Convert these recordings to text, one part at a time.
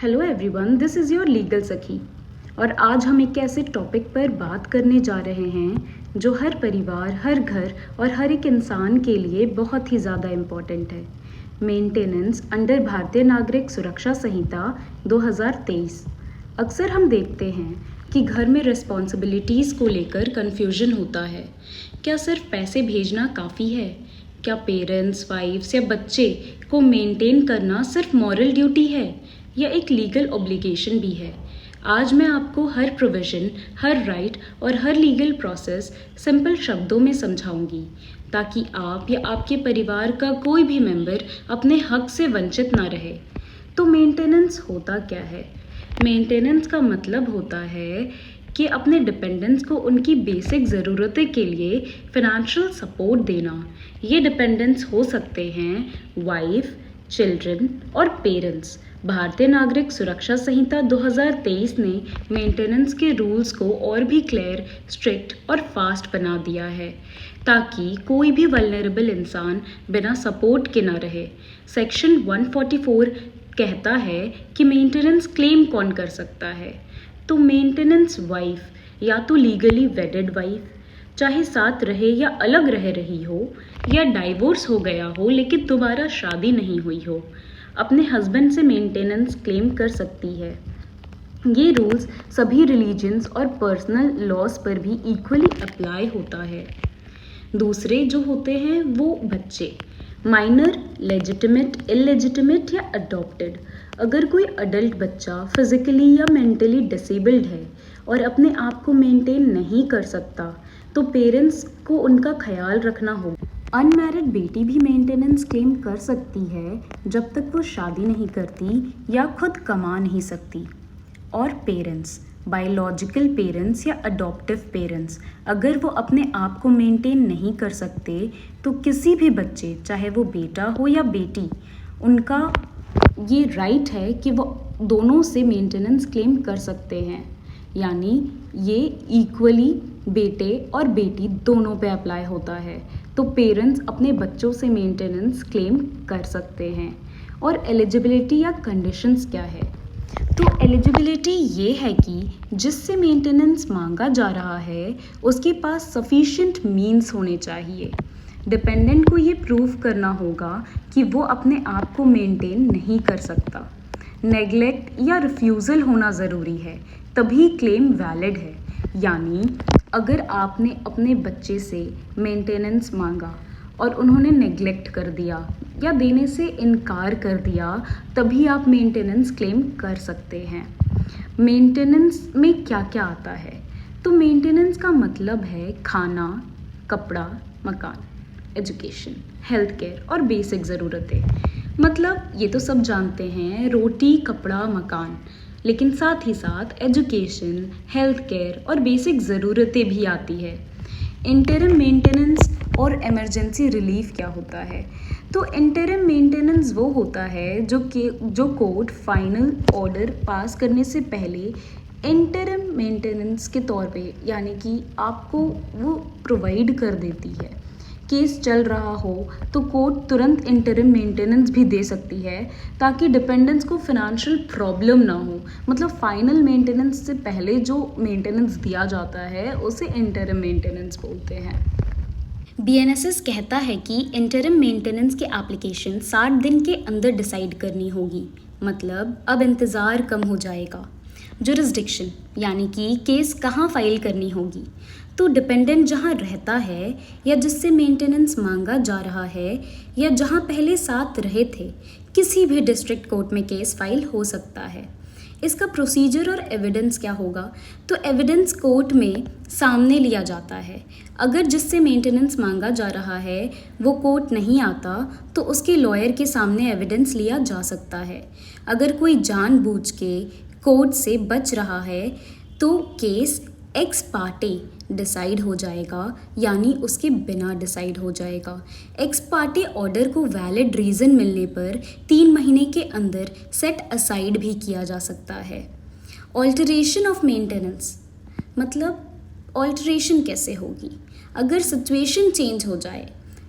Hello everyone, this is your legal सखी। और आज हम एक ऐसे टॉपिक पर बात करने जा रहे हैं जो हर परिवार, हर घर और हर एक इंसान के लिए बहुत ही ज़्यादा इम्पॉर्टेंट है। मेंटेनेंस अंडर भारतीय नागरिक सुरक्षा संहिता 2023। अक्सर हम देखते हैं कि घर में रिस्पॉन्सिबिलिटीज़ को लेकर कन्फ्यूजन होता है। क्या सिर्फ पैसे भेजना काफ़ी है? क्या पेरेंट्स, वाइफ्स या बच्चे को मेंटेन करना सिर्फ मॉरल ड्यूटी है या एक लीगल ऑब्लिगेशन भी है? आज मैं आपको हर प्रोविज़न, हर राइट और हर लीगल प्रोसेस सिंपल शब्दों में समझाऊंगी ताकि आप या आपके परिवार का कोई भी मेंबर अपने हक से वंचित ना रहे। तो मेंटेनेंस होता क्या है? मेंटेनेंस का मतलब होता है कि अपने डिपेंडेंट्स को उनकी बेसिक ज़रूरतें के लिए फिनेंशियल सपोर्ट देना। ये डिपेंडेंट्स हो सकते हैं वाइफ, चिल्ड्रन और पेरेंट्स। भारतीय नागरिक सुरक्षा संहिता 2023 ने मेंटेनेंस के रूल्स को और भी क्लियर, स्ट्रिक्ट और फास्ट बना दिया है ताकि कोई भी वल्नरेबल इंसान बिना सपोर्ट के ना रहे। सेक्शन 144 कहता है कि मेंटेनेंस क्लेम कौन कर सकता है। तो मेंटेनेंस वाइफ या तो लीगली वेडेड वाइफ, चाहे साथ रहे या अलग रह रही हो, या डाइवोर्स हो गया हो लेकिन दोबारा शादी नहीं हुई हो, अपने हस्बैंड से मेंटेनेंस क्लेम कर सकती है। ये रूल्स सभी रिलीजन्स और पर्सनल लॉज पर भी इक्वली अप्लाई होता है। दूसरे जो होते हैं वो बच्चे, माइनर, लेजिटिमेट, इलेजिटिमेट या अडॉप्टेड। अगर कोई अडल्ट बच्चा फिजिकली या मेंटली डिसेबल्ड है और अपने आप को मेंटेन नहीं कर सकता तो पेरेंट्स को उनका ख्याल रखना होगा। अनमैरिड बेटी भी मेंटेनेंस क्लेम कर सकती है जब तक वो शादी नहीं करती या खुद कमा नहीं सकती। और पेरेंट्स, बायोलॉजिकल पेरेंट्स या अडॉप्टिव पेरेंट्स, अगर वो अपने आप को मेंटेन नहीं कर सकते तो किसी भी बच्चे, चाहे वो बेटा हो या बेटी, उनका ये राइट है कि वो दोनों से मेंटेनेंस क्लेम कर सकते हैं। यानी ये इक्वली बेटे और बेटी दोनों पे अप्लाई होता है। तो पेरेंट्स अपने बच्चों से मेंटेनेंस क्लेम कर सकते हैं। और एलिजिबिलिटी या कंडीशंस क्या है? तो एलिजिबिलिटी ये है कि जिससे मेंटेनेंस मांगा जा रहा है उसके पास सफिशिएंट मीन्स होने चाहिए। डिपेंडेंट को ये प्रूव करना होगा कि वो अपने आप को मेंटेन नहीं कर सकता। नेग्लेक्ट या रिफ्यूज़ल होना ज़रूरी है, तभी क्लेम वैलिड है। यानी अगर आपने अपने बच्चे से मेंटेनेंस मांगा और उन्होंने नेग्लेक्ट कर दिया या देने से इनकार कर दिया, तभी आप मेंटेनेंस क्लेम कर सकते हैं। मेंटेनेंस में क्या क्या आता है? तो मेंटेनेंस का मतलब है खाना, कपड़ा, मकान, एजुकेशन, हेल्थ केयर और बेसिक ज़रूरतें। मतलब ये तो सब जानते हैं, रोटी, कपड़ा, मकान, लेकिन साथ ही साथ एजुकेशन, हेल्थ केयर और बेसिक ज़रूरतें भी आती है। इंटरिम मेंटेनेंस और इमरजेंसी रिलीफ क्या होता है? तो इंटरिम मेंटेनेंस वो होता है जो कोर्ट फाइनल ऑर्डर पास करने से पहले इंटरिम मेंटेनेंस के तौर पे, यानी कि आपको वो प्रोवाइड कर देती है। केस चल रहा हो तो कोर्ट तुरंत इंटरिम मेंटेनेंस भी दे सकती है ताकि डिपेंडेंट्स को फिनेंशियल प्रॉब्लम ना हो। मतलब फाइनल मेंटेनेंस से पहले जो मेंटेनेंस दिया जाता है उसे इंटरिम मेंटेनेंस बोलते हैं। बीएनएसएस कहता है कि इंटरिम मेंटेनेंस की एप्लीकेशन 60 दिन के अंदर डिसाइड करनी होगी। मतलब अब इंतज़ार कम हो जाएगा। जुरिस्डिक्शन, यानी कि केस कहाँ फाइल करनी होगी? तो डिपेंडेंट जहाँ रहता है या जिससे मेंटेनेंस मांगा जा रहा है या जहाँ पहले साथ रहे थे, किसी भी डिस्ट्रिक्ट कोर्ट में केस फाइल हो सकता है। इसका प्रोसीजर और एविडेंस क्या होगा? तो एविडेंस कोर्ट में सामने लिया जाता है। अगर जिससे मेंटेनेंस मांगा जा रहा है वो कोर्ट नहीं आता तो उसके लॉयर के सामने एविडेंस लिया जा सकता है। अगर कोई जानबूझ के कोर्ट से बच रहा है तो केस एक्स पार्टे डिसाइड हो जाएगा, यानी उसके बिना डिसाइड हो जाएगा। एक्स पार्टे ऑर्डर को वैलिड रीज़न मिलने पर 3 महीने के अंदर सेट असाइड भी किया जा सकता है। ऑल्टरेशन ऑफ मेंटेनेंस, मतलब ऑल्टरेशन कैसे होगी? अगर सिचुएशन चेंज हो जाए,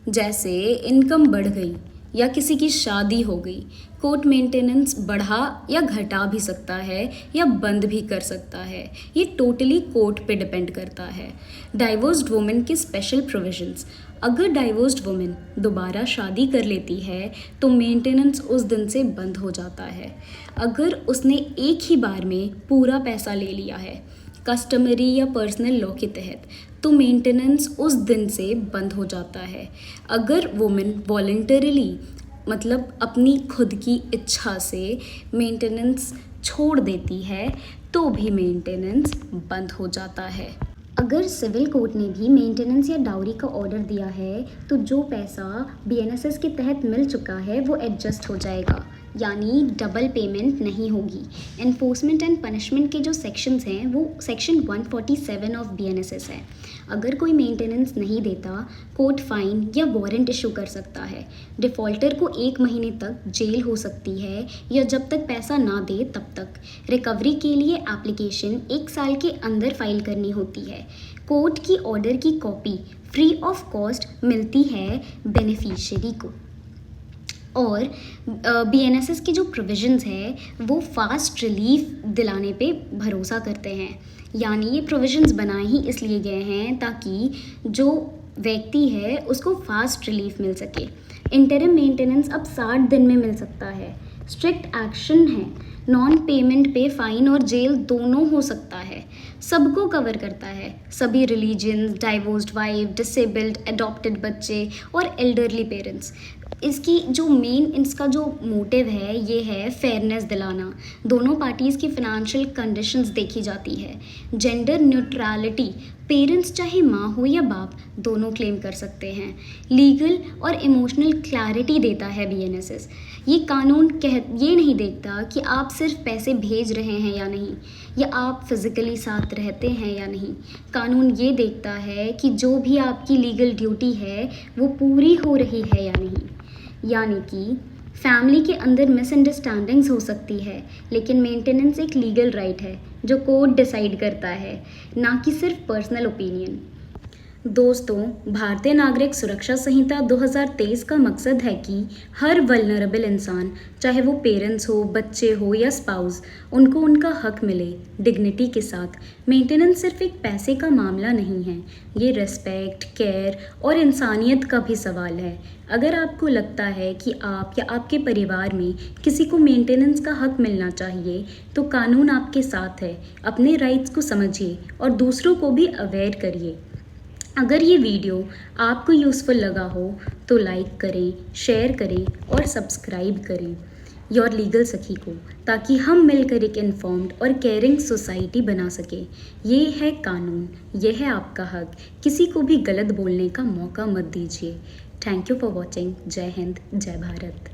जैसे इनकम बढ़ गई या किसी की शादी हो गई, कोर्ट मेंटेनेंस बढ़ा या घटा भी सकता है या बंद भी कर सकता है, ये टोटली कोर्ट पे डिपेंड करता है। डाइवोर्स्ड वुमेन के स्पेशल प्रोविजंस। अगर डाइवोर्स्ड वुमेन दोबारा शादी कर लेती है तो मेंटेनेंस उस दिन से बंद हो जाता है। अगर उसने एक ही बार में पूरा पैसा ले लिया है कस्टमरी या पर्सनल लॉ के तहत, तो मेंटेनेंस उस दिन से बंद हो जाता है। अगर वुमेन वॉलंटरीली मतलब अपनी खुद की इच्छा से मेंटेनेंस छोड़ देती है तो भी मेंटेनेंस बंद हो जाता है। अगर सिविल कोर्ट ने भी मेंटेनेंस या डाउरी का ऑर्डर दिया है तो जो पैसा बीएनएसएस के तहत मिल चुका है वो एडजस्ट हो जाएगा, यानी डबल पेमेंट नहीं होगी। एनफोर्समेंट एंड पनिशमेंट के जो सेक्शंस हैं वो सेक्शन 147 ऑफ बीएनएसएस है। अगर कोई मेंटेनेंस नहीं देता, कोर्ट फाइन या वारंट इशू कर सकता है। डिफ़ॉल्टर को 1 महीने तक जेल हो सकती है या जब तक पैसा ना दे तब तक। रिकवरी के लिए एप्लीकेशन 1 साल के अंदर फाइल करनी होती है। कोर्ट की ऑर्डर की कॉपी फ्री ऑफ कॉस्ट मिलती है बेनिफिशियरी को। और बीएनएसएस के जो प्रोविजंस है वो फास्ट रिलीफ दिलाने पे भरोसा करते हैं, यानी ये प्रोविजंस बनाए ही इसलिए गए हैं ताकि जो व्यक्ति है उसको फास्ट रिलीफ मिल सके। इंटरिम मेंटेनेंस अब 60 दिन में मिल सकता है। स्ट्रिक्ट एक्शन है, नॉन पेमेंट पे फाइन और जेल दोनों हो सकता है। सबको कवर करता है, सभी religions, divorced wife, disabled, adopted बच्चे और एल्डरली पेरेंट्स। इसकी जो इसका जो मोटिव है ये है फेयरनेस दिलाना। दोनों पार्टीज़ की फ़ाइनेंशियल कंडीशंस देखी जाती है। जेंडर न्यूट्रलिटी, पेरेंट्स चाहे माँ हो या बाप दोनों क्लेम कर सकते हैं। लीगल और इमोशनल क्लैरिटी देता है बीएनएसएस। ये कानून ये नहीं देखता कि आप सिर्फ पैसे भेज रहे हैं या नहीं, या आप फिज़िकली साथ रहते हैं या नहीं। कानून ये देखता है कि जो भी आपकी लीगल ड्यूटी है वो पूरी हो रही है या नहीं। यानी कि फैमिली के अंदर मिसअंडरस्टैंडिंग्स हो सकती है, लेकिन मेंटेनेंस एक लीगल राइट है जो कोर्ट डिसाइड करता है, ना कि सिर्फ पर्सनल ओपिनियन। दोस्तों, भारतीय नागरिक सुरक्षा संहिता 2023 का मकसद है कि हर वल्नरेबल इंसान, चाहे वो पेरेंट्स हो, बच्चे हो या स्पाउस, उनको उनका हक मिले डिग्निटी के साथ। मेंटेनेंस सिर्फ एक पैसे का मामला नहीं है, ये रिस्पेक्ट, केयर और इंसानियत का भी सवाल है। अगर आपको लगता है कि आप या आपके परिवार में किसी को मेंटेनेंस का हक मिलना चाहिए तो कानून आपके साथ है। अपने राइट्स को समझिए और दूसरों को भी अवेयर करिए। अगर ये वीडियो आपको यूज़फुल लगा हो तो लाइक करें, शेयर करें और सब्सक्राइब करें योर लीगल सखी को, ताकि हम मिलकर एक इन्फॉर्म्ड और केयरिंग सोसाइटी बना सकें। ये है कानून, ये है आपका हक। किसी को भी गलत बोलने का मौका मत दीजिए। Thank you for watching. जय हिंद, जय भारत।